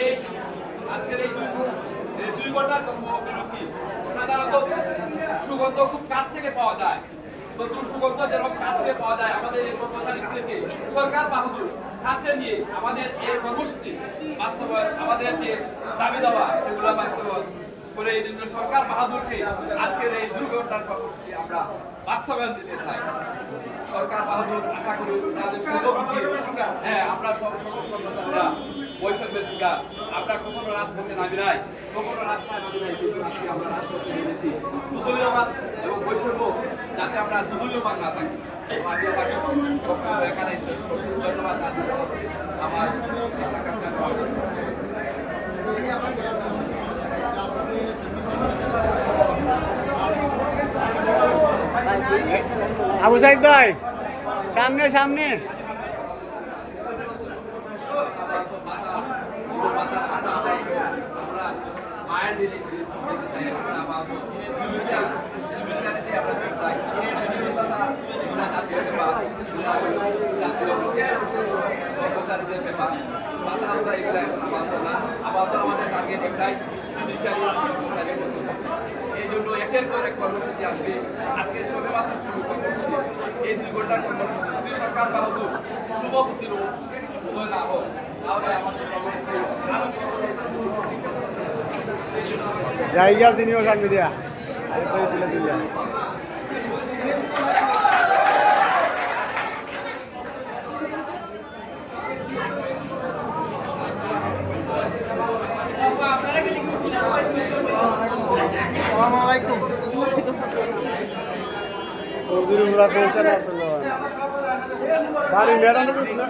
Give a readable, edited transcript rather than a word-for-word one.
এই আজকের এই 2 ঘন্টার কর্মবিরতি সাধারণত সুগন্ধ খুব কাছ থেকে পাওয়া যায়। নতুন সুগন্ধ যেরকম কাছ থেকে পাওয়া যায়, আমাদের এই কর্মচারীদেরকে সরকার বাহাদুর কাছে নিয়ে আমাদের এই কর্মসূচি বাস্তবায়ন, আমাদের যে দাবি দাওয়া সেগুলো বাস্তবায়ন করে এই জন্য সরকার বাহাদুরকে আজকের এই 2 ঘন্টার কর্মসূচি আমরা বাস্তবায়ন দিতে চাই। সরকার বাহাদুর আশা করি তাদের শুভবুদ্ধি, হ্যাঁ আমরা সব কর্মচারীরা বৈষম্যের শিকার, আমরা কখনো রাজপথে নামি নাই, কখনো রাস্তায় নামি নাই, কিন্তু আজকে আমরা রাজপথে নেমেছি দুদলীয়মান এবং বৈষম্য যাতে আমরা দুদলীয়মান না থাকি। আমি আমার এখানে শেষ করছি। ধন্যবাদ আমার আবু সাইদ ভাই সামনে সামনে কর্মচারীদের ব্যাপার আপাতত আমাদের টার্গেট একটাই, জুডিশিয়ারি কর্মচারী। এই জন্য একের পর এক কর্মসূচি আসবে। আজকে সবে মাত্র শুরু কর্মসূচি, এই 2 ঘন্টার কর্মসূচি যদি সরকার বাহাদুর শুভ বুদ্ধির উদয় না হোক তাহলে আমাদের কর্মসূচি আরো জায়গা সিনিয়র সামনে দিয়া আরে করে তুলে দিলা আসসালামু আলাইকুম ওদের উমরা পেয়েছেন আপনারা বাড়ি মেরানো দিস না